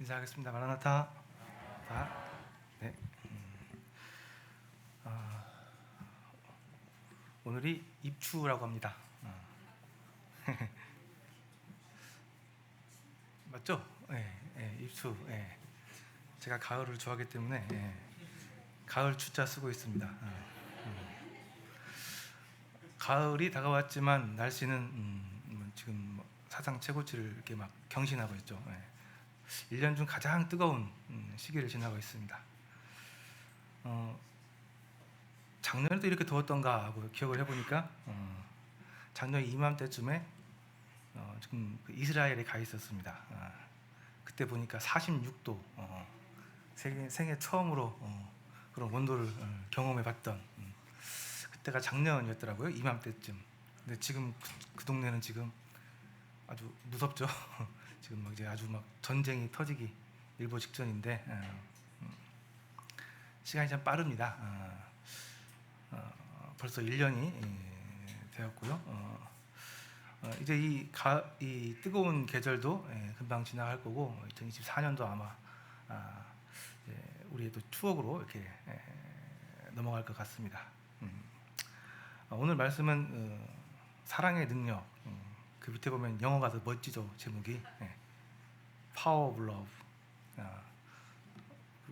인사하겠습니다. 마라나타. 네. 오늘이 입추라고 합니다. 맞죠? 네, 입추. 네. 제가 가을을 좋아하기 때문에 가을 추자 쓰고 있습니다. 가을이 다가왔지만 날씨는 지금 사상 최고치를 이렇게 막 경신하고 있죠. 1년 중 가장 뜨거운 시기를 지나고 있습니다. 작년에도 이렇게 더웠던가 하고 기억을 해보니까 작년 이맘때쯤에 지금 이스라엘에 가 있었습니다. 그때 보니까 46도 생애 처음으로 그런 온도를 경험해봤던 그때가 작년이었더라고요. 이맘때쯤. 근데 지금 그 동네는 지금 아주 무섭죠. 지금 막 이제 아주 막 전쟁이 터지기 일보 직전인데 시간이 참 빠릅니다. 벌써 1년이 되었고요. 이제 이 뜨거운 계절도 금방 지나갈 거고 2024년도 아마 우리의 또 추억으로 이렇게 넘어갈 것 같습니다. 오늘 말씀은 사랑의 능력. 그 밑에 보면 영어가 더 멋지죠. 제목이 Power of Love.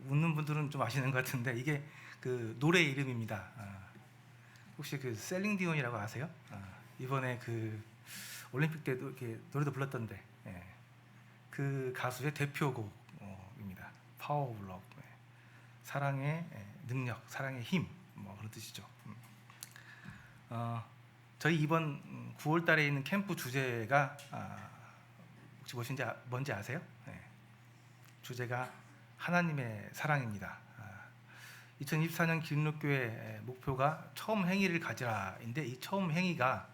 웃는 분들은 좀 아시는 것 같은데 이게 그 노래 이름입니다. 혹시 그 셀링 디온이라고 아세요? 이번에 그 올림픽 때도 이렇게 노래도 불렀던데 그 가수의 대표곡입니다. Power of Love. 사랑의 능력, 사랑의 힘, 뭐 그런 뜻이죠. 저희 이번 9월 달에 있는 캠프 주제가 혹시 뭔지 아세요? 주제가 하나님의 사랑입니다. 2024년 기능교회 목표가 처음 행위를 가지라인데 이 처음 행위가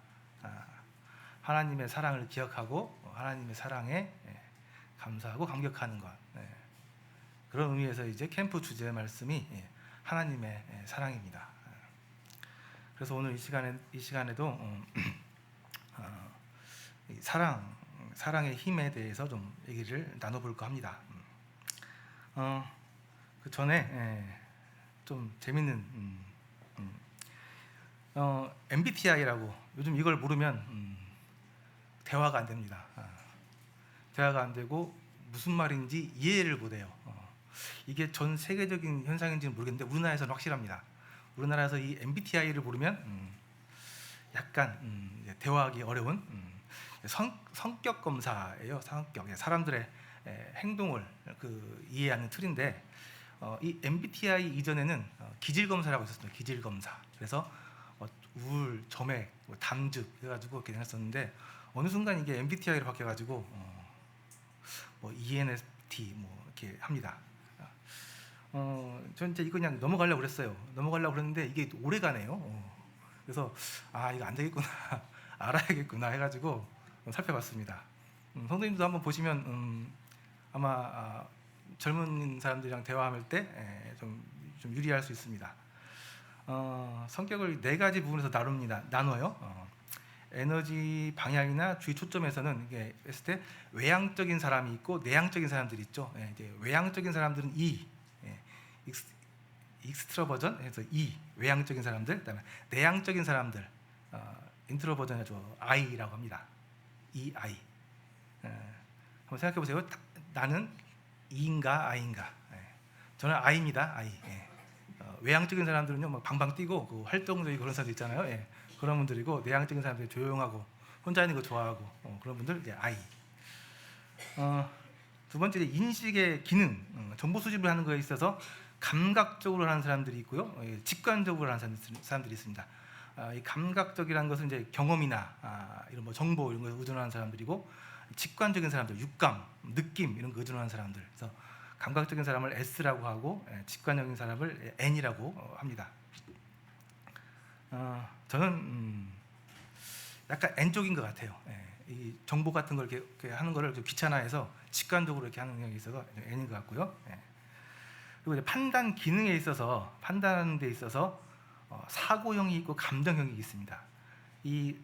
하나님의 사랑을 기억하고 하나님의 사랑에 감사하고 감격하는 것. 그런 의미에서 이제 캠프 주제 말씀이 하나님의 사랑입니다. 그래서 오늘 이 시간에도 사랑의 힘에 대해서 좀 얘기를 나눠볼까 합니다. 그 전에 좀 재밌는 MBTI라고 요즘 이걸 모르면 대화가 안 됩니다. 대화가 안 되고 무슨 말인지 이해를 못해요. 이게 전 세계적인 현상인지는 모르겠는데 우리나라에서는 확실합니다. 우리나라에서 이 MBTI를 모르면 약간 대화하기 어려운 성격 검사예요. 성격. 사람들의 행동을 이해하는 틀인데 이 MBTI 이전에는 기질 검사라고 있었어요. 기질 검사. 그래서 우울, 점액, 담즙 해가지고 이렇게 했었는데 어느 순간 이게 MBTI로 바뀌어가지고 뭐 ENFP 뭐 이렇게 합니다. 저는 이제 이거 그냥 넘어가려고 그랬어요. 넘어가려고 그랬는데 이게 오래 가네요. 그래서 이거 안 되겠구나, 알아야겠구나 해가지고 살펴봤습니다. 선생님도 한번 보시면 아마 젊은 사람들이랑 대화할 때 좀 유리할 수 있습니다. 성격을 4가지 부분에서 나눠요. 에너지 방향이나 주의 초점에서는 이게 했을 때 외향적인 사람이 있고 내향적인 사람들이 있죠. 이제 외향적인 사람들은 익스트로버전, 그래서 외향적인 사람들, 그다음에 내향적인 사람들, 인트로버전이죠. I라고 합니다. EI. 한번 생각해 보세요. 나는 E인가 I인가? 저는 I입니다. I. 외향적인 사람들은요, 막 방방 뛰고 그 활동적이고 그런 사람들 있잖아요. 그런 분들이고 내향적인 사람들이 조용하고 혼자 있는 거 좋아하고 그런 분들 이제 I. 두 번째 인식의 기능, 정보 수집을 하는 거에 있어서 감각적으로 하는 사람들이 있고요, 직관적으로 하는 사람들이 있습니다. 이 감각적이라는 것은 이제 경험이나 이런 뭐 정보 이런 거 의존하는 사람들이고, 직관적인 사람들, 육감, 느낌 이런 거 의존하는 사람들. 그래서 감각적인 사람을 S라고 하고 직관적인 사람을 N이라고 합니다. 저는 약간 N 쪽인 것 같아요. 이 정보 같은 걸 이렇게 하는 거를 귀찮아해서 직관적으로 이렇게 하는 경향이 있어서 N인 것 같고요. 그리고 이제 판단 기능에 있어서 판단하는 데 있어서 사고형이 있고 감정형이 있습니다. 이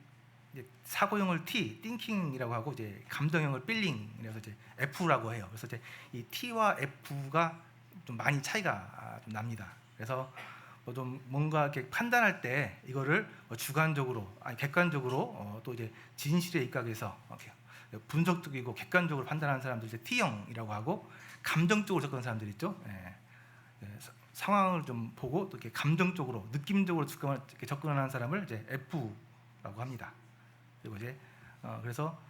이제 사고형을 T, 띵킹이라고 하고 이제 감정형을 필링이라서 이제 F라고 해요. 그래서 이제 이 T와 F가 좀 많이 차이가 좀 납니다. 그래서 뭐 좀 뭔가 이렇게 판단할 때 이거를 뭐 주관적으로 아니 객관적으로 또 이제 진실에 입각해서 분석적이고 객관적으로 판단하는 사람들 이제 T형이라고 하고 감정적으로 접근하는 사람들 있죠. 예. 상황을 좀 보고 또 이렇게 감정적으로 느낌적으로 접근하는 사람을 이제 F라고 합니다. 그리고 이제 그래서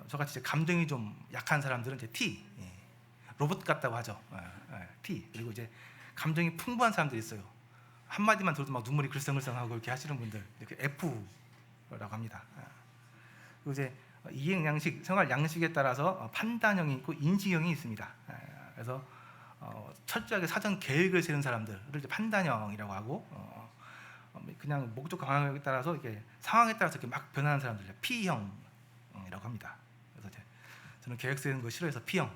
저같이 이제 감정이 좀 약한 사람들은 이제 T, 로봇 같다고 하죠. T. 그리고 이제 감정이 풍부한 사람들이 있어요. 한 마디만 들어도 막 눈물이 글썽글썽하고 이렇게 하시는 분들 이렇게 F라고 합니다. 그리고 이제 이행 양식, 생활 양식에 따라서 판단형이 있고 인식형이 있습니다. 그래서 철저하게 사전 계획을 세우는 사람들을 이제 판단형이라고 하고 그냥 목적과 방향에 따라서 이렇게 상황에 따라서 이렇게 막 변하는 사람들 P형이라고 합니다. 그래서 이제 저는 계획 세우는 거 싫어해서 P형.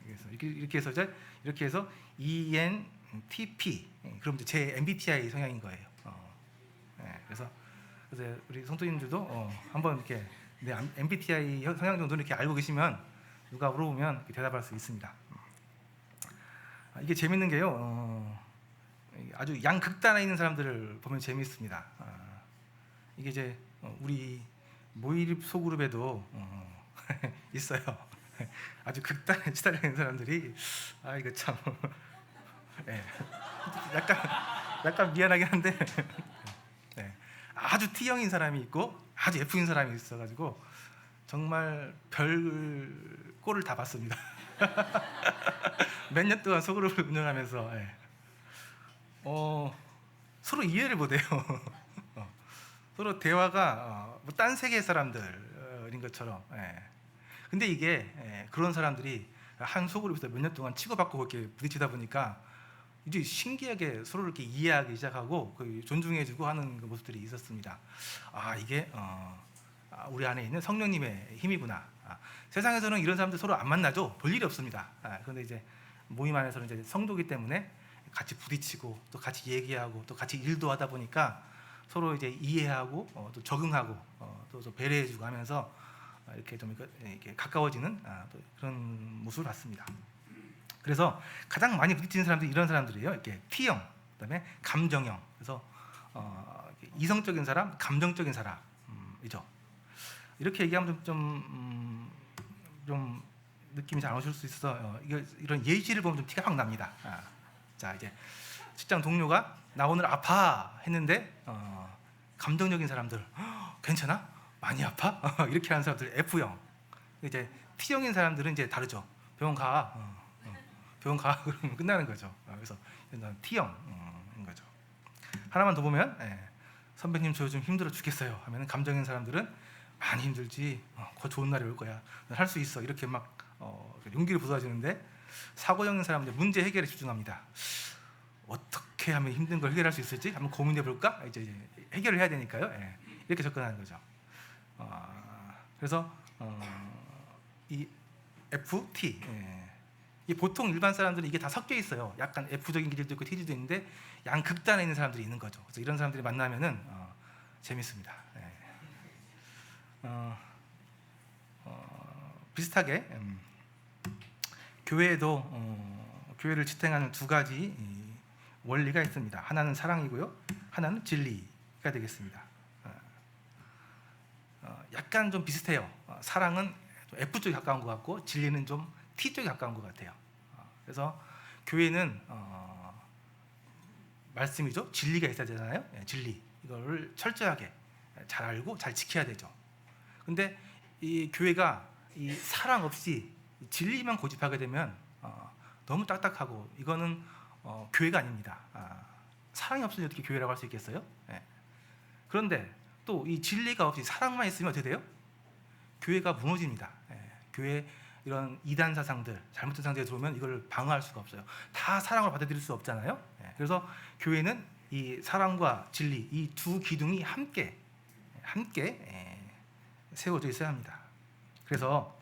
그래서 이렇게 해서 이제 이렇게 해서 ENTP. 그럼 이제 제 MBTI 성향인 거예요. 그래서 우리 성도님들도 한번 이렇게 내 MBTI 성향 정도는 이렇게 알고 계시면 누가 물어보면 이렇게 대답할 수 있습니다. 이게 재밌는 게요. 아주 양극단에 있는 사람들을 보면 재미있습니다. 이게 이제 우리 모의립 소그룹에도 있어요. 아주 극단에 치달려 있는 사람들이 이거 참 네. 약간 미안하긴 한데 네. 아주 T형인 사람이 있고 아주 F인 사람이 있어가지고 정말 별 꼴을 다 봤습니다. 몇 년 동안 소그룹을 운영하면서 서로 이해를 못해요. 서로 대화가 뭐 딴 세계 사람들인 것처럼. 근데 이게 그런 사람들이 한 소그룹에서 몇 년 동안 치고받고 이렇게 부딪히다 보니까 이제 신기하게 서로를 이렇게 이해하기 시작하고 존중해주고 하는 그 모습들이 있었습니다. 이게 우리 안에 있는 성령님의 힘이구나. 세상에서는 이런 사람들 서로 안 만나죠. 볼 일이 없습니다. 그런데 이제 모임 안에서는 이제 성도기 때문에 같이 부딪히고 또 같이 얘기하고 또 같이 일도 하다 보니까 서로 이제 이해하고 또 적응하고 또 배려해주고 하면서 이렇게 좀 이렇게 가까워지는 또 그런 모습을 봤습니다. 그래서 가장 많이 부딪히는 사람들이 이런 사람들이에요. 이렇게 T형, 그다음에 감정형. 그래서 이성적인 사람, 감정적인 사람이죠. 이렇게 얘기하면 좀 느낌이 잘 안 오실 수 있어서 이런 예시를 보면 좀 티가 확 납니다. 자, 이제 직장 동료가 나 오늘 아파 했는데 감정적인 사람들 괜찮아? 많이 아파? 이렇게 하는 사람들 F형. 이제 T형인 사람들은 이제 다르죠. 병원 가. 병원 가 그러면 끝나는 거죠. 그래서 T형인 거죠. 하나만 더 보면 선배님 저 요즘 힘들어 죽겠어요 하면 감정인 사람들은 많이 힘들지. 곧 좋은 날이 올 거야. 할 수 있어. 이렇게 막 용기를 북돋아주는데 사고형인 사람들 문제 해결에 집중합니다. 어떻게 하면 힘든 걸 해결할 수 있을지 한번 고민해 볼까? 이제 해결을 해야 되니까요. 이렇게 접근하는 거죠. 그래서 이 FT 이 보통 일반 사람들은 이게 다 섞여 있어요. 약간 F적인 기질도 있고 T도 있는데 양극단에 있는 사람들이 있는 거죠. 그래서 이런 사람들이 만나면은 재밌습니다. 비슷하게 교회에도 교회를 지탱하는 두 가지 원리가 있습니다. 하나는 사랑이고요, 하나는 진리가 되겠습니다. 약간 좀 비슷해요. 사랑은 F 쪽에 가까운 것 같고 진리는 좀 T 쪽에 가까운 것 같아요. 그래서 교회는 말씀이죠. 진리가 있어야 되잖아요. 진리 이거를 철저하게 잘 알고 잘 지켜야 되죠. 근데 이 교회가 이 사랑 없이 진리만 고집하게 되면 너무 딱딱하고 이거는 교회가 아닙니다. 사랑이 없으니 어떻게 교회라고 할 수 있겠어요? 그런데 또 이 진리가 없이 사랑만 있으면 어떻게 돼요? 교회가 무너집니다. 교회 이런 이단 사상들, 잘못된 상태에 들어오면 이걸 방어할 수가 없어요. 다 사랑을 받아들일 수 없잖아요. 그래서 교회는 이 사랑과 진리 이 두 기둥이 함께 세워져 있어야 합니다. 그래서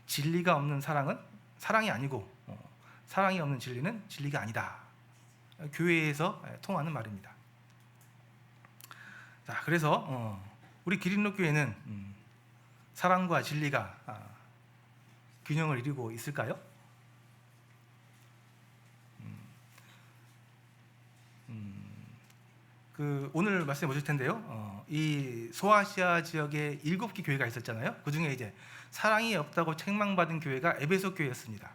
진리가 없는 사랑은 사랑이 아니고 사랑이 없는 진리는 진리가 아니다. 교회에서 통하는 말입니다. 자, 그래서 우리 기린록 교회는 사랑과 진리가 균형을 이루고 있을까요? 오늘 말씀해 보실 텐데요. 이 소아시아 지역에 7개 교회가 있었잖아요. 그 중에 이제 사랑이 없다고 책망받은 교회가 에베소 교회였습니다.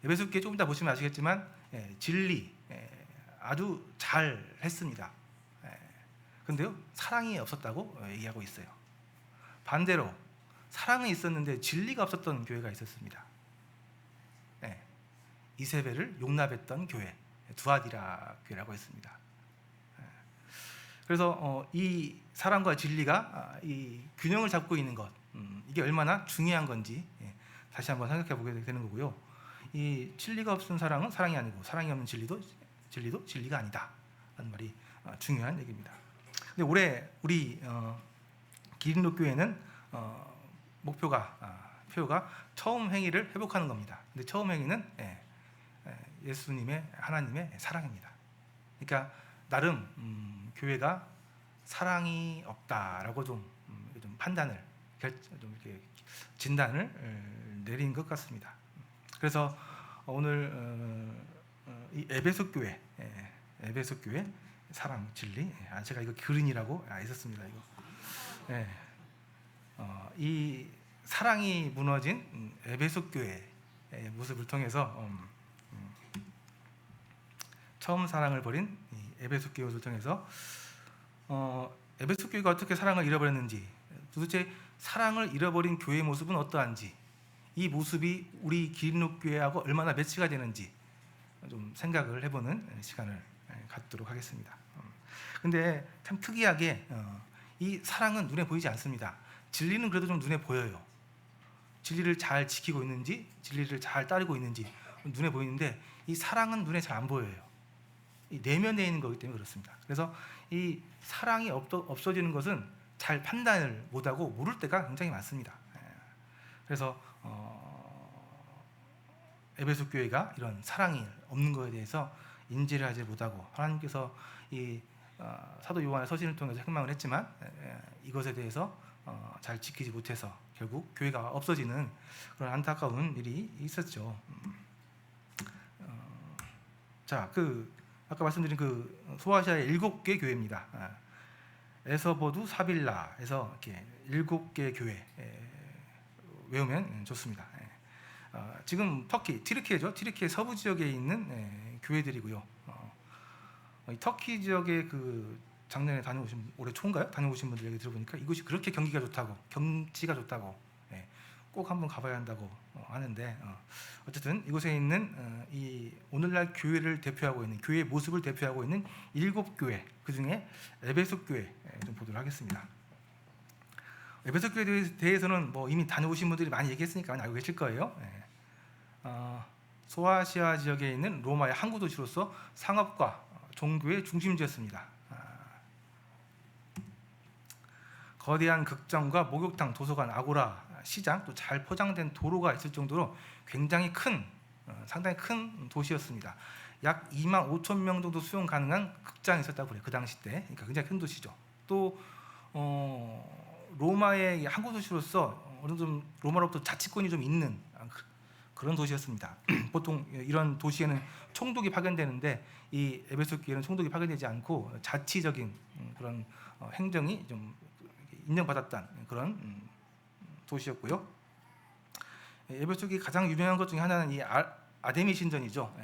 에베소 교회 조금 이따 보시면 아시겠지만 진리 아주 잘 했습니다. 그런데요, 사랑이 없었다고 얘기하고 있어요. 반대로 사랑은 있었는데 진리가 없었던 교회가 있었습니다. 이세벨을 용납했던 교회, 두아디라 교회라고 했습니다. 그래서 이 사랑과 진리가 이 균형을 잡고 있는 것, 이게 얼마나 중요한 건지 다시 한번 생각해 보게 되는 거고요. 이 진리가 없는 사랑은 사랑이 아니고 사랑이 없는 진리도 진리가 아니다 라는 말이 중요한 얘기입니다. 근데 올해 우리 기린록 교회는 표가 처음 행위를 회복하는 겁니다. 근데 처음 행위는 예수님의 하나님의 사랑입니다. 그러니까 나름 교회가 사랑이 없다라고 좀 판단을 좀 이렇게 진단을 내린 것 같습니다. 그래서 오늘 이 에베소 교회 사랑 진리, 제가 이거 그린이라고 있었습니다. 이거 이 사랑이 무너진 에베소 교회의 모습을 통해서 처음 사랑을 버린 에베소 교회를 통해서 에베소 교회가 어떻게 사랑을 잃어버렸는지, 도대체 사랑을 잃어버린 교회의 모습은 어떠한지, 이 모습이 우리 기린록 교회하고 얼마나 매치가 되는지 좀 생각을 해보는 시간을 갖도록 하겠습니다. 근데 참 특이하게 이 사랑은 눈에 보이지 않습니다. 진리는 그래도 좀 눈에 보여요. 진리를 잘 지키고 있는지, 진리를 잘 따르고 있는지 눈에 보이는데, 이 사랑은 눈에 잘 안 보여요. 이 내면에 있는 거기 때문에 그렇습니다. 그래서 이 사랑이 없어지는 것은 잘 판단을 못하고 모를 때가 굉장히 많습니다. 그래서 에베소 교회가 이런 사랑이 없는 것에 대해서 인지를 하지 못하고, 하나님께서 이 사도 요한의 서신을 통해서 책망을 했지만 이것에 대해서 잘 지키지 못해서 결국 교회가 없어지는 그런 안타까운 일이 있었죠. 자, 아까 말씀드린 소아시아의 7개 교회입니다. 에서보두 사빌라에서 이렇게 7개 교회 외우면 좋습니다. 지금 터키, 튀르키예죠. 튀르키예 서부 지역에 있는 교회들이고요. 터키 지역에 작년에 다녀오신, 올해 초인가요? 다녀오신 분들 얘기 들어보니까 이곳이 그렇게 경치가 좋다고 꼭 한번 가봐야 한다고 하는데, 어쨌든 이곳에 있는 이 오늘날 교회를 대표하고 있는, 교회의 모습을 대표하고 있는 7교회, 그 중에 에베소 교회 좀 보도록 하겠습니다. 에베소 교회에 대해서는 뭐 이미 다녀오신 분들이 많이 얘기했으니까 알고 계실 거예요. 소아시아 지역에 있는 로마의 항구 도시로서 상업과 종교의 중심지였습니다. 거대한 극장과 목욕탕, 도서관, 아고라, 시장, 또 잘 포장된 도로가 있을 정도로 굉장히 상당히 큰 도시였습니다. 약 2만 5천 명 정도 수용 가능한 극장이 있었다고 그래요. 그 당시 때. 그러니까 굉장히 큰 도시죠. 또 로마의 항구 도시로서 어느 정도 로마로부터 자치권이 좀 있는 그런 도시였습니다. 보통 이런 도시에는 총독이 파견되는데, 이 에베소 교회는 총독이 파견되지 않고 자치적인 그런 행정이 좀 인정받았던 그런 도시였고요. 에베소 교회 가장 유명한 것 중에 하나는 이 아데미 신전이죠.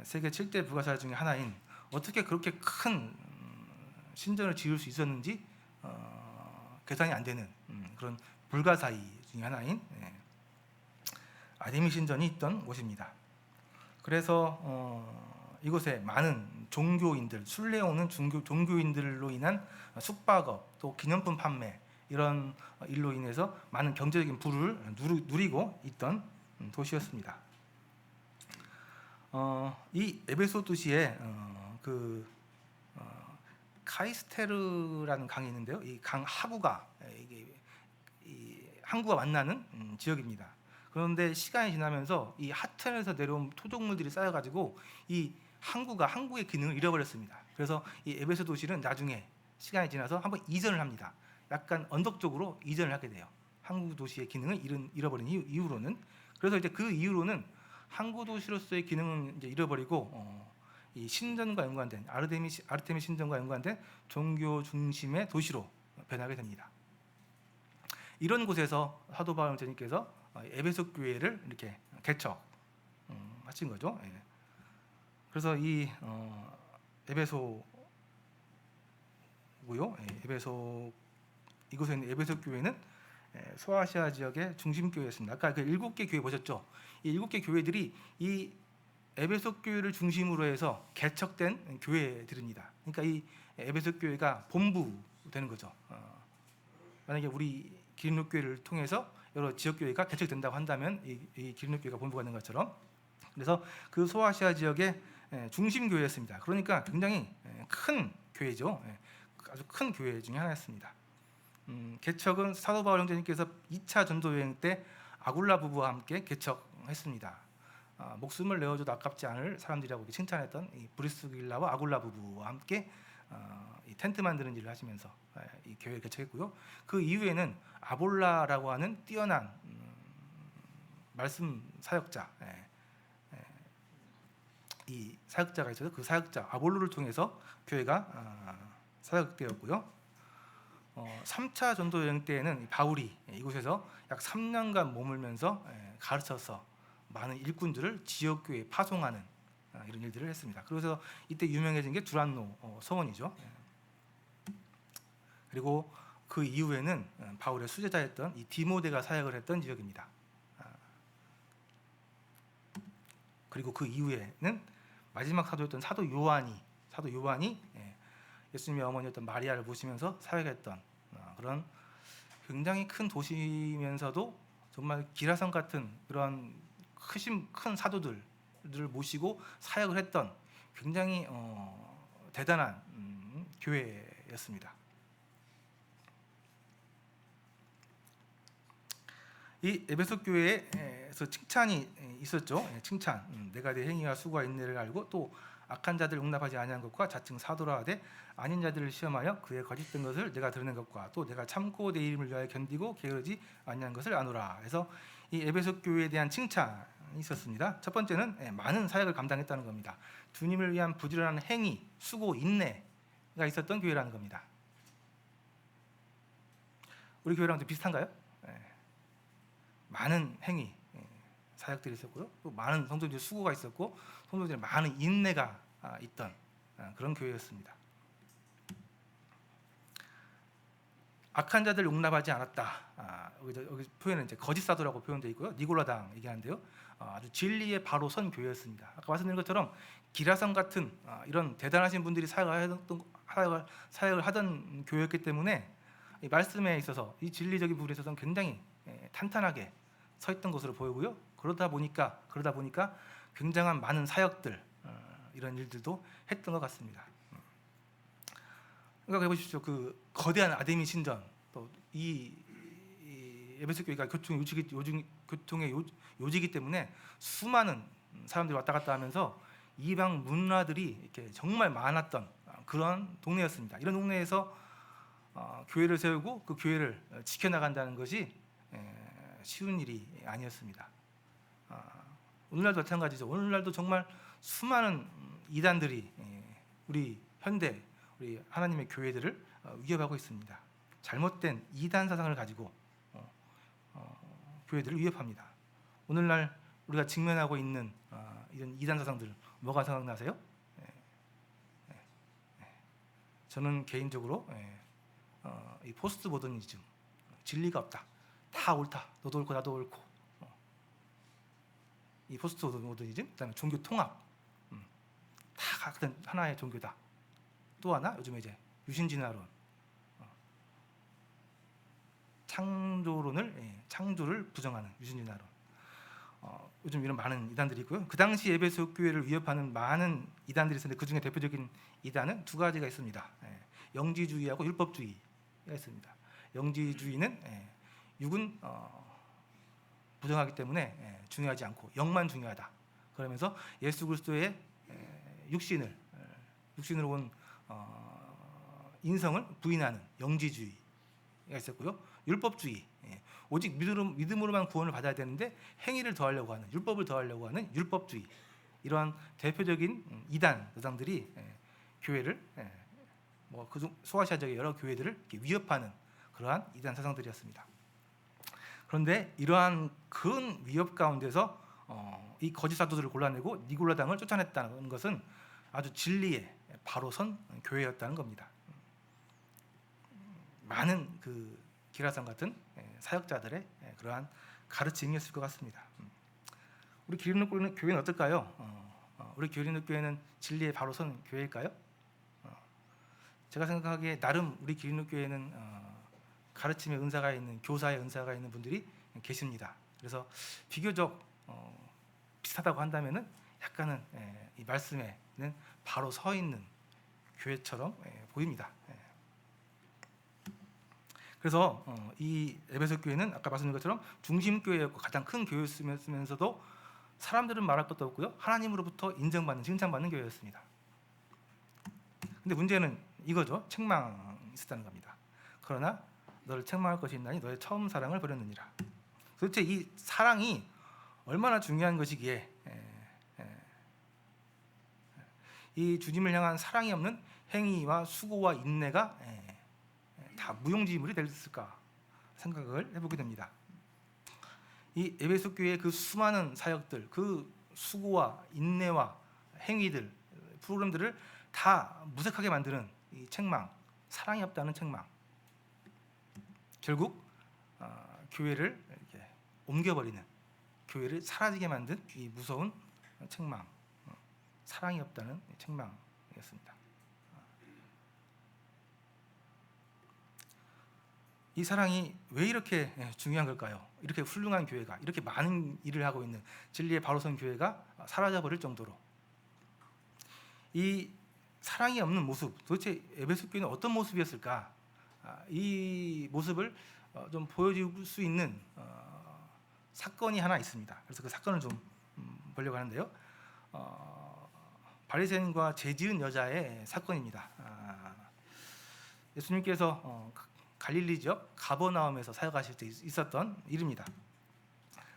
세계 7대 불가사의 중에 하나인, 어떻게 그렇게 큰 신전을 지을 수 있었는지 계산이 안 되는 그런 불가사의 중에 하나인 아데미 신전이 있던 곳입니다. 그래서 이곳에 많은 종교인들, 순례오는 종교인들로 인한 숙박업, 또 기념품 판매, 이런 일로 인해서 많은 경제적인 부를 누리고 있던 도시였습니다. 이 에베소 도시에 카이스테르라는 강이 있는데요. 이 강 하구가 이 항구가 만나는 지역입니다. 그런데 시간이 지나면서 이 하천에서 내려온 토종물들이 쌓여가지고 이 항구의 기능을 잃어버렸습니다. 그래서 이 에베소 도시는 나중에 시간이 지나서 한번 이전을 합니다. 약간 언덕 쪽으로 이전을 하게 돼요. 항구 도시의 기능을 잃어버린 이후로는. 그래서 이제 그 이후로는 항구 도시로서의 기능은 이제 잃어버리고 이 신전과 연관된 아르테미 신전과 연관된 종교 중심의 도시로 변하게 됩니다. 이런 곳에서 사도 바울님께서 에베소 교회를 이렇게 개척하신 거죠. 예. 그래서 이 에베소고요. 에베소 이곳에 있는 에베소 교회는 소아시아 지역의 중심 교회였습니다. 아까 그 7개 교회 보셨죠? 이 7개 교회들이 이 에베소 교회를 중심으로 해서 개척된 교회들입니다. 그러니까 이 에베소 교회가 본부 되는 거죠. 만약에 우리 기린룩교회를 통해서 여러 지역 교회가 개척된다고 한다면 이 기린룩교회가 본부가 되는 것처럼, 그래서 그 소아시아 지역의 중심 교회였습니다. 그러니까 굉장히 큰 교회죠. 아주 큰 교회 중에 하나였습니다. 개척은 사도 바울 형제님께서 2차 전도 여행 때 아굴라 부부와 함께 개척했습니다. 목숨을 내어줘도 아깝지 않을 사람들이라고 칭찬했던 이 브리스길라와 아굴라 부부와 함께 이 텐트 만드는 일을 하시면서 이 교회를 개척했고요. 그 이후에는 아볼라라고 하는 뛰어난 말씀 사역자, 이 사역자가 있어서 그 사역자 아볼로를 통해서 교회가 사역되었고요. 3차 전도 여행 때에는 바울이 이곳에서 약 3년간 머물면서 가르쳐서 많은 일꾼들을 지역 교회에 파송하는 이런 일들을 했습니다. 그래서 이때 유명해진 게 두란노 서원이죠. 그리고 그 이후에는 바울의 수제자였던 이 디모데가 사역을 했던 지역입니다. 그리고 그 이후에는 마지막 사도였던 사도 요한이 예수님의 어머니였던 마리아를 모시면서 사역했던 그런 굉장히 큰 도시면서도 정말 기라성 같은 그런 큰 사도들을 모시고 사역을 했던 굉장히 대단한 교회였습니다. 이 에베소 교회에서 칭찬이 있었죠. 칭찬. 내가 내 행위와 수고와 인내를 알고 또 악한 자들 용납하지 아니한 것과 자칭 사도라 하되 아닌 자들을 시험하여 그의 거짓된 것을 내가 드러낸 것과 또 내가 참고 내 이름을 위하여 견디고 게으르지 아니한 것을 아노라. 그래서 이 에베소 교회에 대한 칭찬이 있었습니다. 첫 번째는 많은 사역을 감당했다는 겁니다. 주님을 위한 부지런한 행위, 수고, 인내가 있었던 교회라는 겁니다. 우리 교회랑 좀 비슷한가요? 많은 행위, 사역들이 있었고요. 또 많은 성도들의 수고가 있었고 성도들의 많은 인내가 있던 그런 교회였습니다. 악한 자들 용납하지 않았다. 여기 표현은 이제 거짓 사도라고 표현되어 있고요. 니골라당 얘기하는데요. 아주 진리에 바로 선 교회였습니다. 아까 말씀드린 것처럼 기라성 같은 이런 대단하신 분들이 사역을 하던 교회였기 때문에 이 말씀에 있어서 이 진리적인 부분에 있어서는 굉장히 탄탄하게 서 있던 것으로 보이고요. 그러다 보니까 굉장한 많은 사역들 이런 일들도 했던 것 같습니다. 생각해 보십시오. 그 거대한 아데미 신전, 또 이 에베소 교회가 교통의 요지이기 때문에 수많은 사람들이 왔다 갔다 하면서 이방 문화들이 이렇게 정말 많았던 그런 동네였습니다. 이런 동네에서 교회를 세우고 그 교회를 지켜나간다는 것이 쉬운 일이 아니었습니다. 오늘날도 마찬가지죠. 오늘날도 정말 수많은 이단들이 우리 현대 우리 하나님의 교회들을 위협하고 있습니다. 잘못된 이단 사상을 가지고 교회들을 위협합니다. 오늘날 우리가 직면하고 있는 이런 이단 사상들 뭐가 생각나세요? 저는 개인적으로 이 포스트 모더니즘, 진리가 없다, 다 옳다, 너도 옳고 나도 옳고, 이 포스트 모더니즘, 그다음에 종교 통합, 다 같은 하나의 종교다. 또 하나 요즘에 이제 유신진화론, 창조를 부정하는 유신진화론. 요즘 이런 많은 이단들이 있고요. 그 당시 에베소 교회를 위협하는 많은 이단들이 있었는데 그 중에 대표적인 이단은 두 가지가 있습니다. 영지주의하고 율법주의가 있습니다. 영지주의는 육은 부정하기 때문에 중요하지 않고 영만 중요하다. 그러면서 예수 그리스도의 육신으로 온 인성을 부인하는 영지주의. 있었고요. 율법주의, 오직 믿음으로만 구원을 받아야 되는데 행위를 더하려고 하는, 율법을 더하려고 하는 율법주의, 이러한 대표적인 이단 여당들이 교회를 뭐그 소아시아 지역의 여러 교회들을 위협하는 그러한 이단 사상들이었습니다. 그런데 이러한 큰 위협 가운데서 이 거짓 사도들을 골라내고 니골라당을 쫓아냈다는 것은 아주 진리에 바로 선 교회였다는 겁니다. 많은 그 기라성 같은 사역자들의 그러한 가르침이었을 것 같습니다. 우리 기린룩 교회는 어떨까요? 우리 기린룩 교회는 진리에 바로 선 교회일까요? 제가 생각하기에 나름 우리 기린룩 교회는 가르침의 은사가 있는, 교사의 은사가 있는 분들이 계십니다. 그래서 비교적 비슷하다고 한다면은 약간은 이 말씀에는 바로 서 있는 교회처럼 보입니다. 그래서 이 에베소 교회는 아까 말씀드린 것처럼 중심 교회였고 가장 큰 교회였으면서도 사람들은 말할 것도 없고요, 하나님으로부터 인정받는, 칭찬받는 교회였습니다. 근데 문제는 이거죠. 책망이 있었다는 겁니다. 그러나 너를 책망할 것이 있나니 너의 처음 사랑을 버렸느니라. 도대체 이 사랑이 얼마나 중요한 것이기에 이 주님을 향한 사랑이 없는 행위와 수고와 인내가 다 무용지물이 됐을까 생각을 해보게 됩니다. 이 에베소 교회의 그 수많은 사역들, 그 수고와 인내와 행위들, 프로그램들을 다 무색하게 만드는 이 책망, 사랑이 없다는 책망, 결국 교회를 이렇게 옮겨버리는, 교회를 사라지게 만든 이 무서운 책망, 사랑이 없다는 책망이었습니다. 이 사랑이 왜 이렇게 중요한 걸까요? 이렇게 훌륭한 교회가, 이렇게 많은 일을 하고 있는 진리의 바로 선 교회가 사라져버릴 정도로 이 사랑이 없는 모습, 도대체 에베소 교회는 어떤 모습이었을까? 이 모습을 좀 보여줄 수 있는 사건이 하나 있습니다. 그래서 그 사건을 좀 보려고 하는데요. 바리새인과 죄지은 여자의 사건입니다. 예수님께서 갈릴리 지역 가버나움에서 사역하실 때 있었던 일입니다.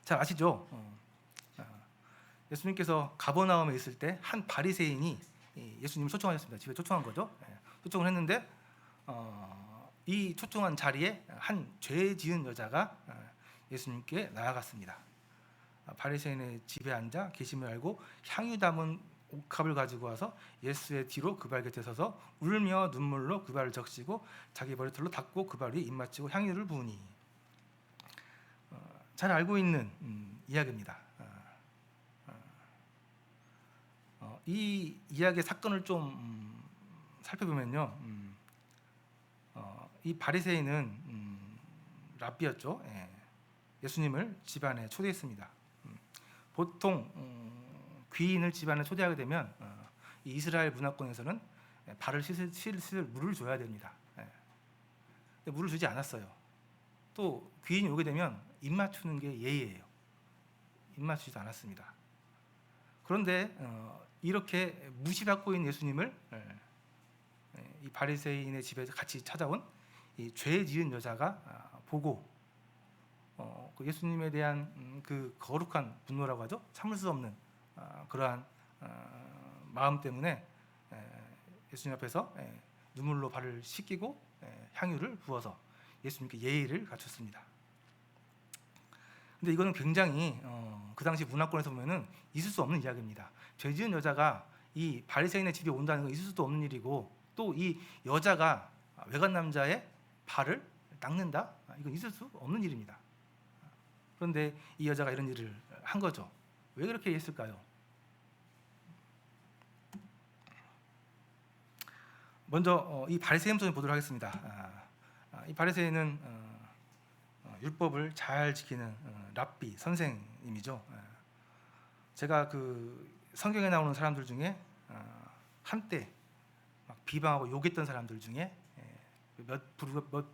잘 아시죠? 예수님께서 가버나움에 있을 때 한 바리새인이 예수님을 초청하셨습니다. 집에 초청한 거죠. 초청을 했는데 이 초청한 자리에 한 죄 지은 여자가 예수님께 나아갔습니다. 바리새인의 집에 앉아 계심을 알고 향유 담은 옥합을 가지고 와서 예수의 뒤로 그 발 곁에 서서 울며 눈물로 그 발을 적시고 자기 머리털로 닦고 그 발 위에 입 맞추고 향유를 부으니. 잘 알고 있는 이야기입니다. 이 이야기의 사건을 좀 살펴보면요, 이 바리새인은 랍비였죠. 예수님을 집안에 초대했습니다. 보통 귀인을 집안에 초대하게 되면 이 이스라엘 문화권에서는 발을 씻을 물을 줘야 됩니다. 근데 물을 주지 않았어요. 또 귀인이 오게 되면 입 맞추는 게 예의예요. 입 맞추지도 않았습니다. 그런데 이렇게 무시받고 있는 예수님을 이 바리새인의 집에 같이 찾아온 이 죄 지은 여자가 보고 그 예수님에 대한 그 거룩한 분노라고 하죠. 참을 수 없는 그러한 마음 때문에 예수님 앞에서 눈물로 발을 씻기고 향유를 부어서 예수님께 예의를 갖췄습니다. 근데 이거는 굉장히 그 당시 문화권에서 보면은 있을 수 없는 이야기입니다. 죄 지은 여자가 이 바리새인의 집에 온다는 건 있을 수도 없는 일이고, 또 이 여자가 외간 남자의 발을 닦는다? 이건 있을 수 없는 일입니다. 그런데 이 여자가 이런 일을 한 거죠. 왜 그렇게 했을까요? 먼저 이 바리새인부터 보도록 하겠습니다. 이 바리새인은 율법을 잘 지키는 랍비 선생님이죠. 제가 그 성경에 나오는 사람들 중에 한때 막 비방하고 욕했던 사람들 중에 몇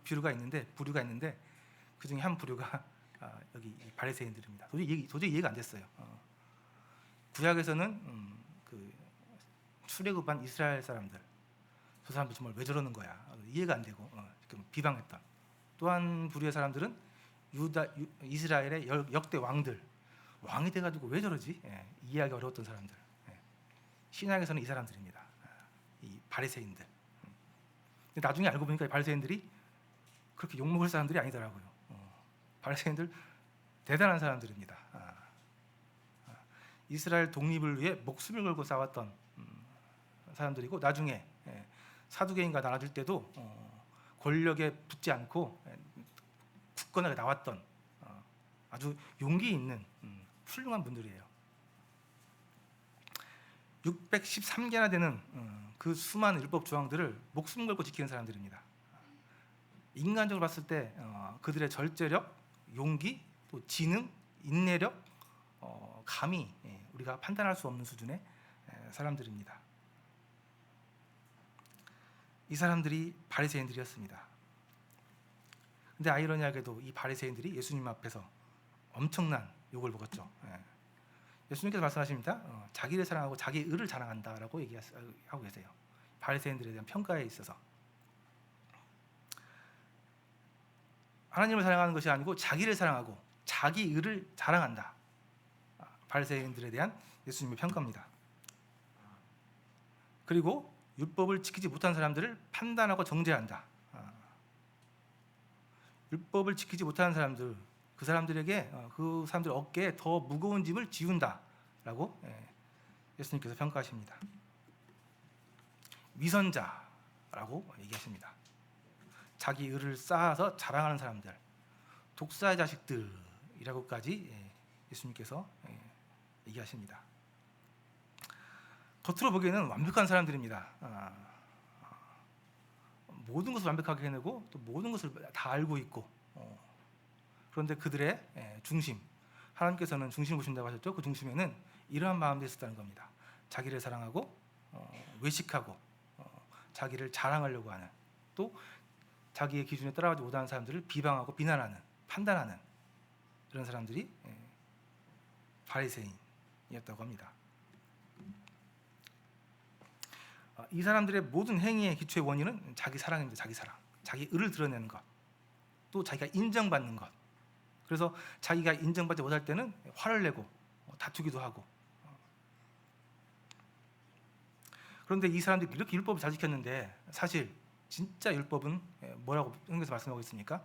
부류가 있는데 그 중에 한 부류가 여기 바리새인들입니다. 도저히 이해가 안 됐어요. 구약에서는 그 출애굽한 이스라엘 사람들, 저 사람들 정말 왜 저러는 거야? 이해가 안 되고 비방했던. 또한 부류의 사람들은 이스라엘의 역대 왕들, 왕이 돼가지고 왜 저러지? 이해하기 어려웠던 사람들. 신약에서는 이 사람들입니다. 이 바리새인들. 근데 나중에 알고 보니까 이 바리새인들이 그렇게 욕먹을 사람들이 아니더라고요. 바리새인들 대단한 사람들입니다. 이스라엘 독립을 위해 목숨을 걸고 싸웠던 사람들이고, 나중에 사두개인과 나눠질 때도 권력에 붙지 않고 굳건하게 나왔던 아주 용기 있는 훌륭한 분들이에요. 613개나 되는 그 수많은 율법 조항들을 목숨 걸고 지키는 사람들입니다. 인간적으로 봤을 때 그들의 절제력, 용기, 또 지능, 인내력, 감히 우리가 판단할 수 없는 수준의 사람들입니다. 이 사람들이 바리새인들이었습니다. 근데 아이러니하게도 이 바리새인들이 예수님 앞에서 엄청난 욕을 먹었죠. 예수님께서 말씀하십니다. 자기를 사랑하고 자기 의를 자랑한다라고 얘기하고 계세요. 바리새인들에 대한 평가에 있어서 하나님을 사랑하는 것이 아니고 자기를 사랑하고 자기 의를 자랑한다. 바리새인들에 대한 예수님의 평가입니다. 그리고 율법을 지키지 못한 사람들을 판단하고 정죄한다. 율법을 지키지 못하는 사람들, 그 사람들에게 그 사람들 어깨에 더 무거운 짐을 지운다라고 예수님께서 평가하십니다. 위선자라고 얘기하십니다. 자기 의를 쌓아서 자랑하는 사람들, 독사의 자식들이라고까지 예수님께서 얘기하십니다. 겉으로 보기에는 완벽한 사람들입니다. 모든 것을 완벽하게 해내고 또 모든 것을 다 알고 있고, 그런데 그들의 중심, 하나님께서는 중심을 보신다고 하셨죠. 그 중심에는 이러한 마음이 있었다는 겁니다. 자기를 사랑하고 외식하고 자기를 자랑하려고 하는, 또 자기의 기준에 따라가지 못하는 사람들을 비방하고 비난하는, 판단하는 이런 사람들이 바리새인이었다고 합니다. 이 사람들의 모든 행위의 기초의 원인은 자기 사랑입니다. 자기 사랑, 자기 의를 드러내는 것, 또 자기가 인정받는 것. 그래서 자기가 인정받지 못할 때는 화를 내고 다투기도 하고. 그런데 이 사람들이 이렇게 율법을 잘 지켰는데, 사실 진짜 율법은 뭐라고 성경에서 말씀하고 있습니까?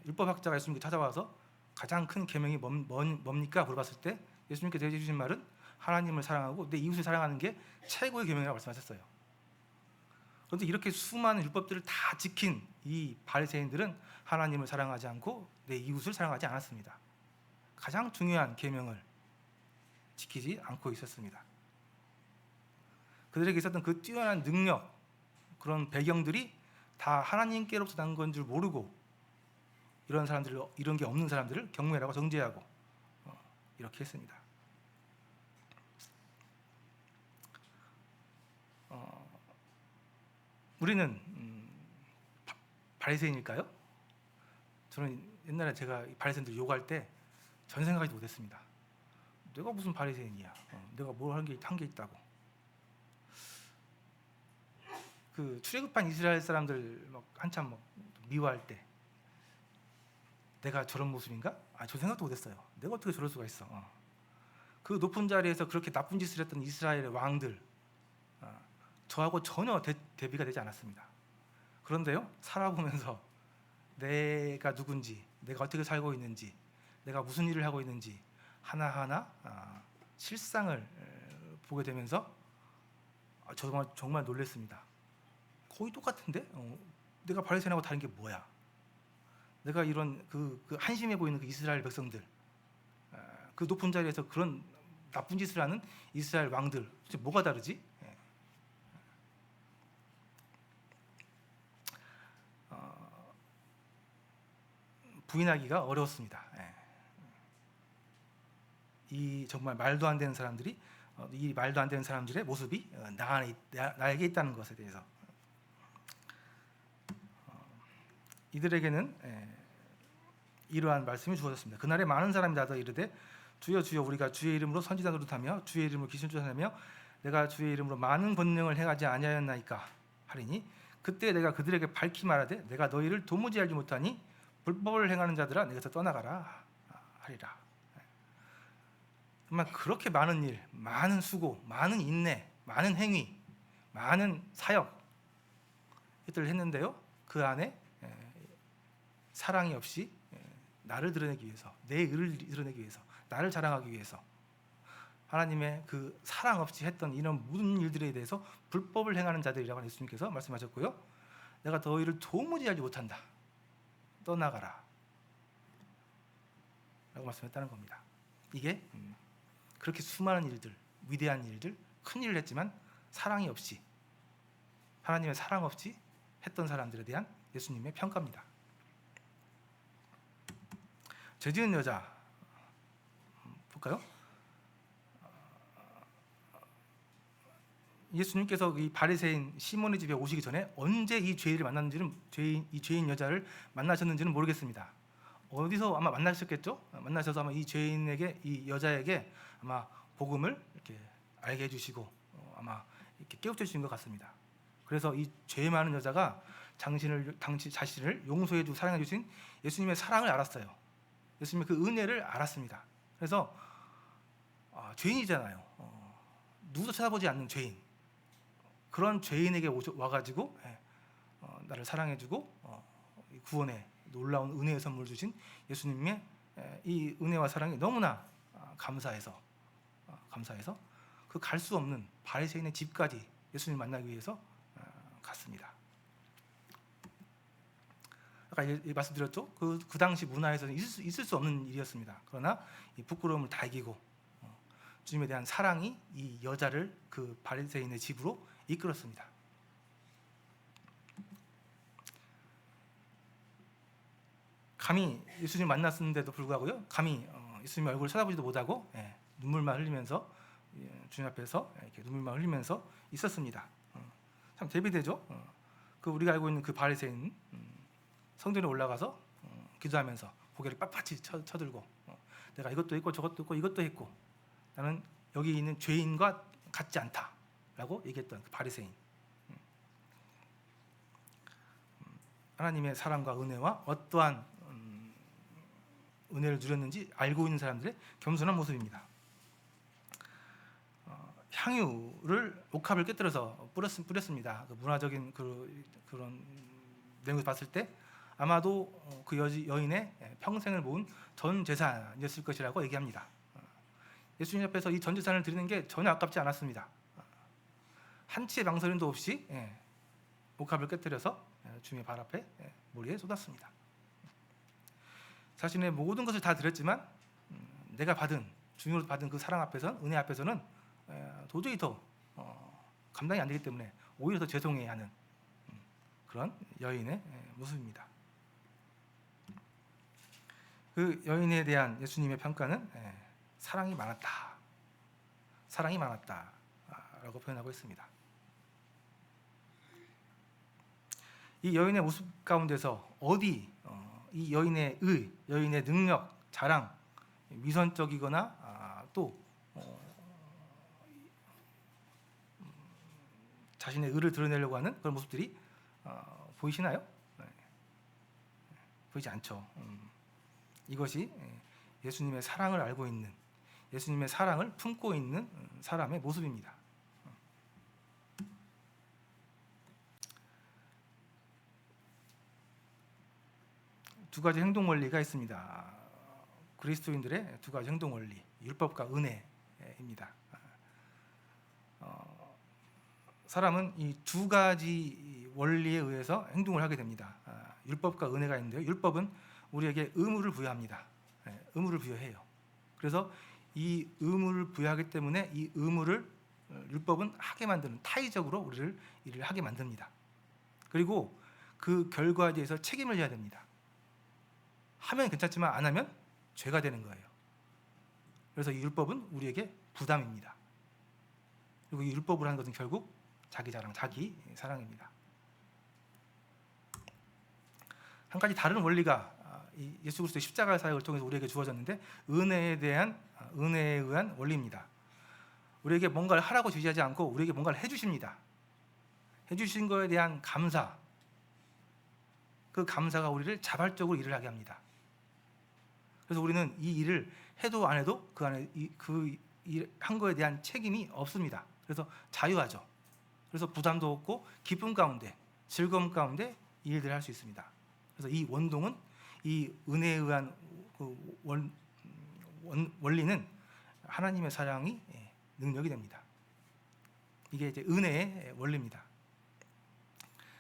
율법학자가 예수님께 찾아와서 가장 큰 계명이 뭡니까? 물어봤을 때 예수님께서 해주신 말은 하나님을 사랑하고 내 이웃을 사랑하는 게 최고의 계명이라고 말씀하셨어요. 그런데 이렇게 수많은 율법들을 다 지킨 이 바리새인들은 하나님을 사랑하지 않고 내 이웃을 사랑하지 않았습니다. 가장 중요한 계명을 지키지 않고 있었습니다. 그들에게 있었던 그 뛰어난 능력, 그런 배경들이 다 하나님께로부터 난 건 줄 모르고 이런 사람들을, 이런 게 없는 사람들을 경멸하고 정죄하고 이렇게 했습니다. 우리는 바리새인일까요? 저는 옛날에 제가 바리새인들 욕할 때 전 생각하지 못했습니다. 내가 무슨 바리새인이야? 내가 뭘 한 게 있다고. 그 출애굽한 이스라엘 사람들 한참 미워할 때 내가 저런 모습인가? 저 생각도 못했어요. 내가 어떻게 저럴 수가 있어? 그 높은 자리에서 그렇게 나쁜 짓을 했던 이스라엘의 왕들, 저하고 전혀 대비가 되지 않았습니다. 그런데요, 살아보면서 내가 누군지, 내가 어떻게 살고 있는지, 내가 무슨 일을 하고 있는지 하나하나 실상을 보게 되면서 정말 놀랐습니다. 거의 똑같은데? 내가 바리새인하고 다른 게 뭐야? 내가 이런 그 한심해 보이는 그 이스라엘 백성들, 그 높은 자리에서 그런 나쁜 짓을 하는 이스라엘 왕들, 도대체 뭐가 다르지? 부인하기가 어려웠습니다. 이 정말 말도 안 되는 사람들이, 이 말도 안 되는 사람들의 모습이 나에게 있다는 것에 대해서 이들에게는 이러한 말씀이 주어졌습니다. 그날에 많은 사람이 나더 이르되 주여 주여 우리가 주의 이름으로 선지자 노릇하며 주의 이름으로 귀신 쫓아내며 내가 주의 이름으로 많은 권능을 행하지 아니하였나이까 하리니 그때 내가 그들에게 밝히 말하되 내가 너희를 도무지 알지 못하니 불법을 행하는 자들아 내게서 떠나가라 하리라. 정말 그렇게 많은 일, 많은 수고, 많은 인내, 많은 행위, 많은 사역 이들을 했는데요, 그 안에 사랑이 없이 나를 드러내기 위해서, 내 의를 드러내기 위해서, 나를 자랑하기 위해서 하나님의 그 사랑 없이 했던 이런 모든 일들에 대해서 불법을 행하는 자들이라고 예수님께서 말씀하셨고요, 내가 너희를 도무지 알지 못한다, 떠나가라 라고 말씀했다는 겁니다. 이게 그렇게 수많은 일들, 위대한 일들, 큰 일을 했지만 사랑이 없이, 하나님의 사랑 없이 했던 사람들에 대한 예수님의 평가입니다. 죄 지은 여자 볼까요? 예수님께서 이 바리새인 시몬의 집에 오시기 전에 언제 이 죄인을 만났는지는, 이 죄인 여자를 만나셨는지는 모르겠습니다. 어디서 아마 만나셨겠죠? 만나셔서 아마 이 죄인에게, 이 여자에게 아마 복음을 이렇게 알게 해주시고 아마 이렇게 깨우쳐 주신 것 같습니다. 그래서 이 죄 많은 여자가 자신을 용서해주고 사랑해주신 예수님의 사랑을 알았어요. 예수님의 그 은혜를 알았습니다. 그래서 죄인이잖아요. 누구도 쳐다보지 않는 죄인, 그런 죄인에게 와가지고 나를 사랑해주고 구원의 놀라운 은혜의 선물을 주신 예수님의 이 은혜와 사랑이 너무나 감사해서 그 갈 수 없는 바리새인의 집까지 예수님 만나기 위해서 갔습니다. 아까 말씀드렸죠? 그 당시 문화에서는 있을 수 없는 일이었습니다. 그러나 이 부끄러움을 다 이기고 주님에 대한 사랑이 이 여자를 그 바리새인의 집으로 이끌었습니다. 감히 예수님 만났는데도 불구하고요, 감히 예수님의 얼굴을 쳐다보지도 못하고 눈물만 흘리면서 주님 앞에서 이렇게 눈물만 흘리면서 있었습니다. 참 대비되죠. 그 우리가 알고 있는 그 바리새인, 성전에 올라가서 기도하면서 고개를 빳빳이 쳐들고 내가 이것도 했고 저것도 했고 이것도 했고 나는 여기 있는 죄인과 같지 않다라고 얘기했던 그 바리새인. 하나님의 사랑과 은혜와 어떠한 은혜를 누렸는지 알고 있는 사람들의 겸손한 모습입니다. 향유를 옥합을 깨뜨려서 뿌렸습니다. 그 문화적인 그런 내용을 봤을 때 아마도 그 여인의 평생을 모은 전 재산이었을 것이라고 얘기합니다. 예수님 앞에서 이 전 재산을 드리는 게 전혀 아깝지 않았습니다. 한치의 망설임도 없이 옥합을 깨뜨려서 주님의 발 앞에 머리에 쏟았습니다. 자신의 모든 것을 다 드렸지만 내가 주님으로 받은 그 사랑 앞에서는, 은혜 앞에서는 도저히 더 감당이 안 되기 때문에 오히려 더 죄송해하는 그런 여인의 모습입니다. 그 여인에 대한 예수님의 평가는 사랑이 많았다라고 표현하고 있습니다. 이 여인의 모습 가운데서 이 여인의 여인의 능력, 자랑, 위선적이거나 또 자신의 의를 드러내려고 하는 그런 모습들이 보이시나요? 보이지 않죠. 이것이 예수님의 사랑을 알고 있는, 예수님의 사랑을 품고 있는 사람의 모습입니다. 두 가지 행동 원리가 있습니다. 그리스도인들의 두 가지 행동 원리, 율법과 은혜입니다. 사람은 이 두 가지 원리에 의해서 행동을 하게 됩니다. 율법과 은혜가 있는데요, 율법은 우리에게 의무를 부여합니다. 의무를 부여해요. 그래서 이 의무를 부여하기 때문에 이 의무를 율법은 하게 만드는, 타의적으로 우리를 일을 하게 만듭니다. 그리고 그 결과에 대해서 책임을 져야 됩니다. 하면 괜찮지만 안 하면 죄가 되는 거예요. 그래서 이 율법은 우리에게 부담입니다. 그리고 이 율법을 하는 것은 결국 자기 자랑, 자기 사랑입니다. 한 가지 다른 원리가 예수 그리스도의 십자가 사역을 통해서 우리에게 주어졌는데, 은혜에 의한 원리입니다. 우리에게 뭔가를 하라고 지시하지 않고 우리에게 뭔가를 해주십니다. 해주신 거에 대한 감사, 그 감사가 우리를 자발적으로 일을 하게 합니다. 그래서 우리는 이 일을 해도 안 해도 그 안에 그 일 한 거에 대한 책임이 없습니다. 그래서 자유하죠. 그래서 부담도 없고 기쁨 가운데, 즐거움 가운데 이 일들을 할 수 있습니다. 그래서 이 원동은, 이 은혜에 의한 그 원리는 하나님의 사랑이 능력이 됩니다. 이게 이제 은혜의 원리입니다.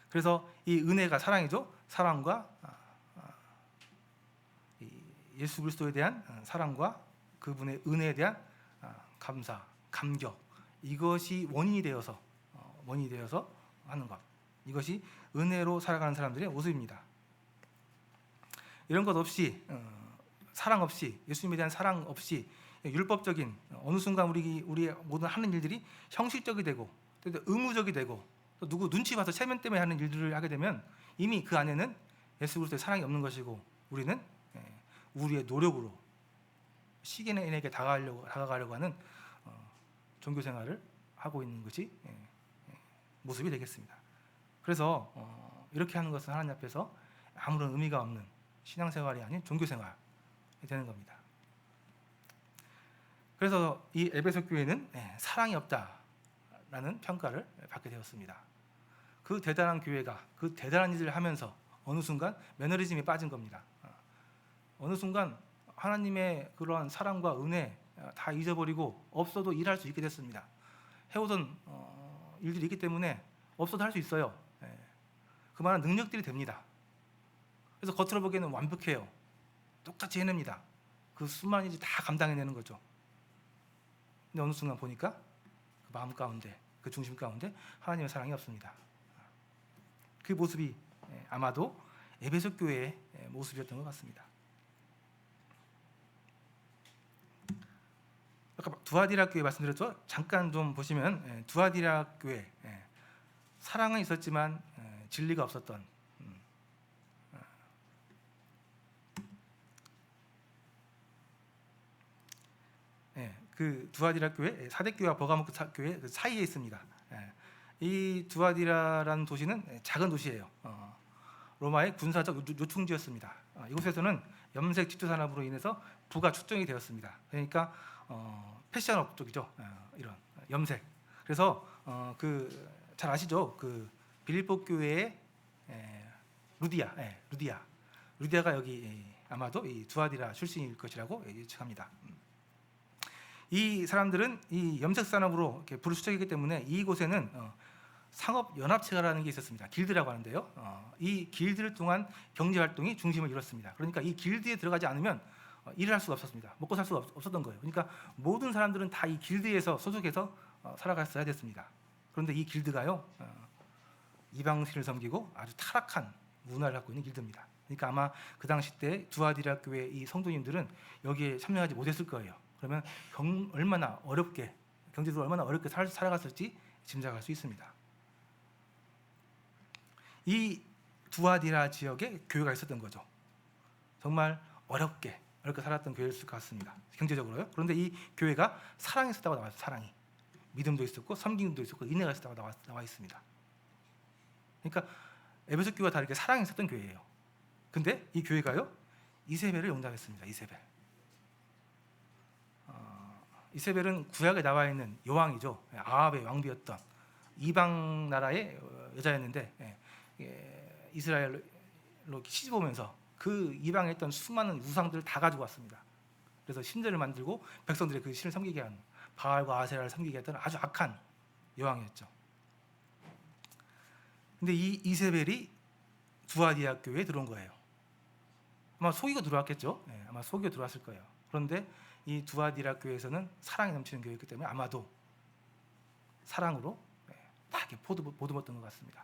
그래서 이 은혜가 사랑이죠. 사랑과 예수 그리스도에 대한 사랑과 그분의 은혜에 대한 감사, 감격, 이것이 원인이 되어서 하는 것, 이것이 은혜로 살아가는 사람들의 모습입니다. 이런 것 없이, 사랑 없이, 예수님에 대한 사랑 없이 율법적인 어느 순간 우리의 모든 하는 일들이 형식적이 되고 또 의무적이 되고 또 누구 눈치 봐서 체면 때문에 하는 일들을 하게 되면 이미 그 안에는 예수 그리스도의 사랑이 없는 것이고, 우리는 우리의 노력으로 시계인에게 다가가려고 하는 종교 생활을 하고 있는 것이 모습이 되겠습니다. 그래서 이렇게 하는 것은 하나님 앞에서 아무런 의미가 없는 신앙생활이 아닌 종교생활이 되는 겁니다. 그래서 이 에베소 교회는 사랑이 없다라는 평가를 받게 되었습니다. 그 대단한 교회가 그 대단한 일을 하면서 어느 순간 매너리즘에 빠진 겁니다. 어느 순간 하나님의 그러한 사랑과 은혜 다 잊어버리고 없어도 일할 수 있게 됐습니다. 해오던 일들이 있기 때문에 없어도 할 수 있어요. 그만한 능력들이 됩니다. 그래서 겉으로 보기에는 완벽해요. 똑같이 해냅니다. 그 수많은 일이 다 감당해내는 거죠. 근데 어느 순간 보니까 그 마음 가운데, 그 중심 가운데 하나님의 사랑이 없습니다. 그 모습이 아마도 에베소 교회의 모습이었던 것 같습니다. 아까 두아디라 교회 말씀드렸죠. 잠깐 좀 보시면 두아디라 교회, 사랑은 있었지만 진리가 없었던, 그 두아디라 교회, 사대교회와 버가모 교회 사이에 있습니다. 이 두아디라라는 도시는 작은 도시예요. 로마의 군사적 요충지였습니다. 이곳에서는 염색 지투 산업으로 인해서 부가 축적이 되었습니다. 그러니까 패션업 쪽이죠. 이런 염색. 그래서 그 잘 아시죠? 그 빌립보 교회의 루디아가 여기 아마도 이 두아디라 출신일 것이라고 예측합니다. 이 사람들은 이 염색 산업으로 부를 축적했기 때문에 이곳에는 상업 연합체라는 게 있었습니다. 길드라고 하는데요. 이 길드를 통한 경제 활동이 중심을 이뤘습니다. 그러니까 이 길드에 들어가지 않으면 일을 할 수가 없었습니다. 먹고 살 수가 없었던 거예요. 그러니까 모든 사람들은 다 이 길드에서 소속해서 살아갔어야 됐습니다. 그런데 이 길드가요, 이방신을 섬기고 아주 타락한 문화를 갖고 있는 길드입니다. 그러니까 아마 그 당시 때 두아디라 교회 이 성도님들은 여기에 참여하지 못했을 거예요. 그러면 얼마나 어렵게, 경제적으로 얼마나 어렵게 살아갔을지 짐작할 수 있습니다. 이 두아디라 지역에 교회가 있었던 거죠. 정말 어렵게 살았던 교회였을 것 같습니다. 경제적으로요. 그런데 이 교회가 사랑이 있었다고 나와 있어요. 사랑이. 믿음도 있었고 섬김도 있었고 인내가 있었다고 나와 있습니다. 그러니까 에베소 교회가 다 이렇게 사랑이 있었던 교회예요. 근데 이 교회가요, 이세벨을 용납했습니다. 이세벨은 구약에 나와 있는 여왕이죠. 아합의 왕비였던 이방 나라의 여자였는데 이스라엘로 시집 오면서 그 이방에 있던 수많은 우상들을 다 가지고 왔습니다. 그래서 신전을 만들고 백성들의 그 신을 섬기게 한, 바알과 아세라를 섬기게 했던 아주 악한 여왕이었죠. 근데 이 이세벨이 두아디라 교회에 들어온 거예요. 아마 속이고 들어왔겠죠. 아마 속이고 들어왔을 거예요. 그런데 이 두아디라 교회에서는 사랑이 넘치는 교회였기 때문에 아마도 사랑으로 다 이렇게 보듬었던 것 같습니다.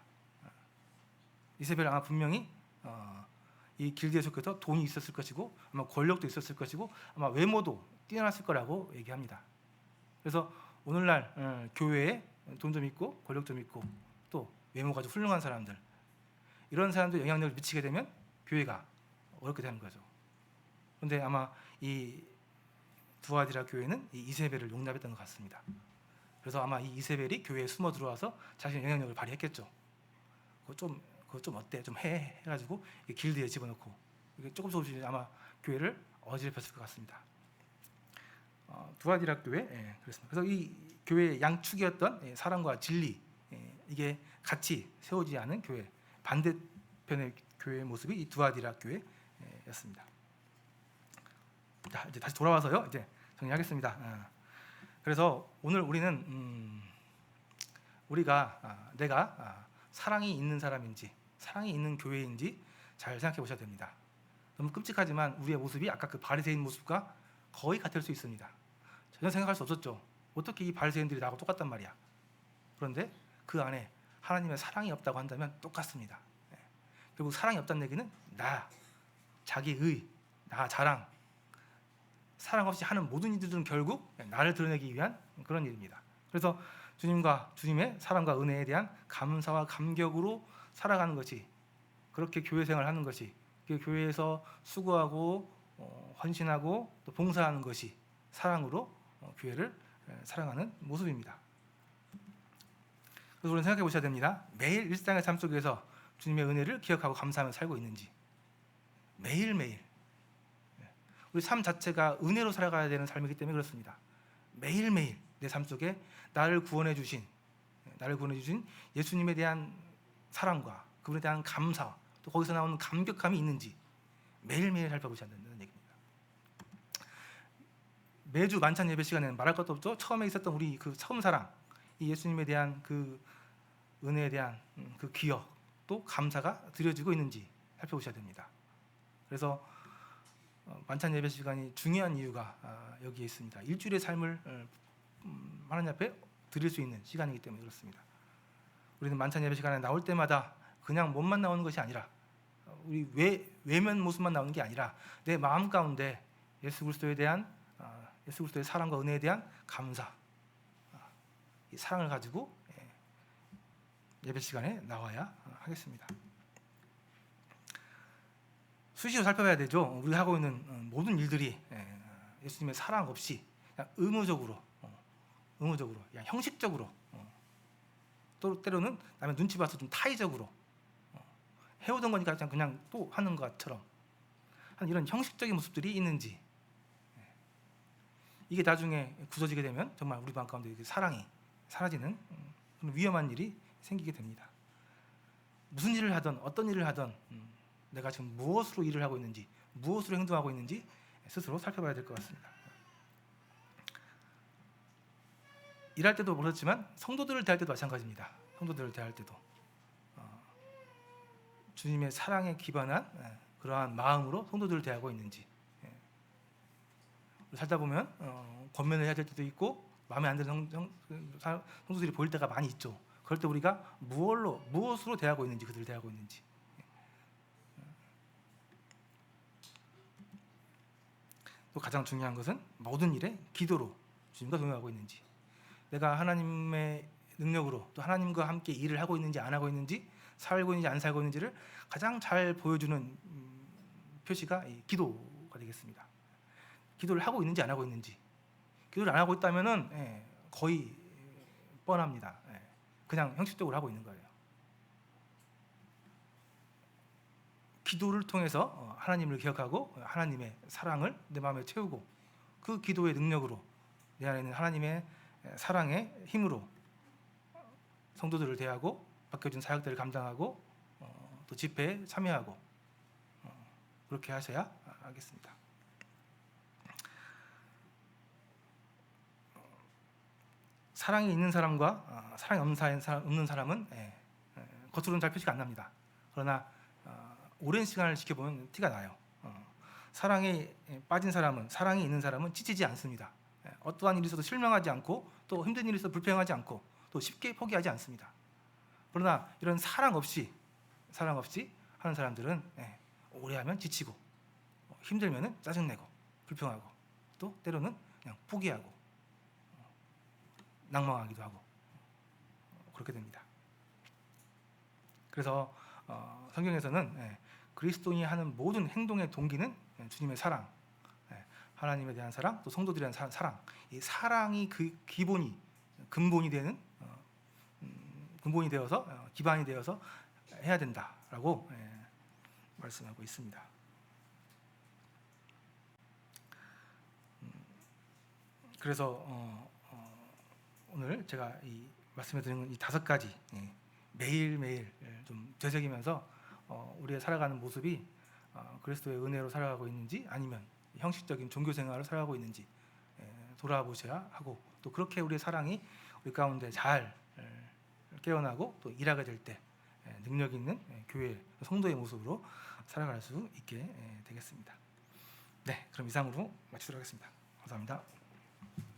이세벨은 아마 분명히 이 길드에 속해서 돈이 있었을 것이고 아마 권력도 있었을 것이고 아마 외모도 뛰어났을 거라고 얘기합니다. 그래서 오늘날 교회에 돈 좀 있고 권력 좀 있고 또 외모가 좀 훌륭한 사람들, 이런 사람들 영향력을 미치게 되면 교회가 어렵게 되는 거죠. 그런데 아마 이 두아디라 교회는 이 이세벨을 용납했던 것 같습니다. 그래서 아마 이 이세벨이 교회에 숨어 들어와서 자신의 영향력을 발휘했겠죠. 그거 좀 어때? 좀 해가지고 길드에 집어넣고 이게 조금씩 아마 교회를 어지럽혔을 것 같습니다. 두아디라 교회, 그렇습니다. 그래서 이 교회의 양축이었던 사랑과 진리, 이게 같이 세워지지 않은 교회, 반대편의 교회의 모습이 이 두아디라 교회였습니다. 자, 이제 다시 돌아와서요. 이제 정리하겠습니다. 그래서 오늘 우리는 내가 사랑이 있는 사람인지, 사랑이 있는 교회인지 잘 생각해 보셔야 됩니다. 너무 끔찍하지만 우리의 모습이 아까 그 바리새인 모습과 거의 같을 수 있습니다. 전혀 생각할 수 없었죠. 어떻게 이 바리새인들이 나하고 똑같단 말이야. 그런데 그 안에 하나님의 사랑이 없다고 한다면 똑같습니다. 결국 사랑이 없다는 얘기는 자기의, 나 자랑, 사랑 없이 하는 모든 일들은 결국 나를 드러내기 위한 그런 일입니다. 그래서 주님과 주님의 사랑과 은혜에 대한 감사와 감격으로 살아가는 것이, 그렇게 교회 생활을 하는 것이, 교회에서 수고하고 헌신하고 또 봉사하는 것이 사랑으로 교회를 사랑하는 모습입니다. 그래서 우리는 생각해 보셔야 됩니다. 매일 일상의 삶 속에서 주님의 은혜를 기억하고 감사하며 살고 있는지, 매일매일 우리 삶 자체가 은혜로 살아가야 되는 삶이기 때문에 그렇습니다. 매일매일 내 삶 속에 나를 구원해 주신 예수님에 대한 사랑과 그분에 대한 감사, 또 거기서 나오는 감격함이 있는지 매일매일 살펴보셔야 된다는 얘기입니다. 매주 만찬 예배 시간에는 말할 것도 없죠. 처음에 있었던 우리 그 처음 사랑, 이 예수님에 대한 그 은혜에 대한 그 기억, 또 감사가 드려지고 있는지 살펴보셔야 됩니다. 그래서 만찬 예배 시간이 중요한 이유가 여기에 있습니다. 일주일의 삶을 하나님 앞에 드릴 수 있는 시간이기 때문에 그렇습니다. 우리는 만찬 예배 시간에 나올 때마다 그냥 몸만 나오는 것이 아니라, 우리 외면 모습만 나오는 게 아니라 내 마음 가운데 예수 그리스도의 사랑과 은혜에 대한 감사, 이 사랑을 가지고 예배 시간에 나와야 하겠습니다. 수시로 살펴봐야 되죠. 우리가 하고 있는 모든 일들이 예수님의 사랑 없이 그냥 의무적으로, 그냥 형식적으로, 또 때로는 남의 눈치 봐서 좀 타의적으로 해오던 거니까 그냥 또 하는 것처럼 하는 이런 형식적인 모습들이 있는지, 이게 나중에 굳어지게 되면 정말 우리 마음 가운데 사랑이 사라지는 그런 위험한 일이 생기게 됩니다. 무슨 일을 하든 어떤 일을 하든 내가 지금 무엇으로 일을 하고 있는지, 무엇으로 행동하고 있는지 스스로 살펴봐야 될 것 같습니다. 일할 때도 그렇지만 성도들을 대할 때도 마찬가지입니다. 성도들을 대할 때도 주님의 사랑에 기반한 그러한 마음으로 성도들을 대하고 있는지, 살다 보면 권면을 해야 될 때도 있고 마음에 안 드는 성도들이 보일 때가 많이 있죠. 그럴 때 우리가 무엇으로 대하고 있는지, 그들을 대하고 있는지, 또 가장 중요한 것은 모든 일에 기도로 주님과 동행하고 있는지, 내가 하나님의 능력으로 또 하나님과 함께 일을 하고 있는지 안 하고 있는지, 살고 있는지 안 살고 있는지를 가장 잘 보여주는 표시가 이 기도가 되겠습니다. 기도를 하고 있는지 안 하고 있는지, 기도를 안 하고 있다면은 거의 뻔합니다. 그냥 형식적으로 하고 있는 거예요. 기도를 통해서 하나님을 기억하고 하나님의 사랑을 내 마음에 채우고, 그 기도의 능력으로 내 안에 있는 하나님의 사랑의 힘으로 성도들을 대하고 맡겨진 사역들을 감당하고 또 집회에 참여하고, 그렇게 하셔야 하겠습니다. 사랑이 있는 사람과 사랑이 없는 사람은 겉으로는 잘 표시가 안 납니다. 그러나 오랜 시간을 지켜보면 티가 나요. 사랑에 빠진 사람은, 사랑이 있는 사람은 지치지 않습니다. 어떠한 일이 있어도 실망하지 않고, 또 힘든 일이 있어도 불평하지 않고, 또 쉽게 포기하지 않습니다. 그러나 이런 사랑 없이 하는 사람들은 오래 하면 지치고, 힘들면 짜증내고 불평하고, 또 때로는 그냥 포기하고 낭망하기도 하고 그렇게 됩니다. 그래서 성경에서는 그리스도인이 하는 모든 행동의 동기는 주님의 사랑, 하나님에 대한 사랑, 또 성도들에 대한 사랑, 이 사랑이 그 기본이 근본이 되는 근본이 되어서 기반이 되어서 해야 된다라고 말씀하고 있습니다. 그래서 오늘 제가 이 말씀해 드리는 이 5가지 매일매일 좀 되새기면서 우리의 살아가는 모습이 그리스도의 은혜로 살아가고 있는지 아니면 형식적인 종교 생활을 살아가고 있는지 돌아보셔야 하고, 또 그렇게 우리의 사랑이 우리 가운데 잘 깨어나고 또 일하게 될 때 능력 있는 교회 성도의 모습으로 살아갈 수 있게 되겠습니다. 네, 그럼 이상으로 마치도록 하겠습니다. 감사합니다.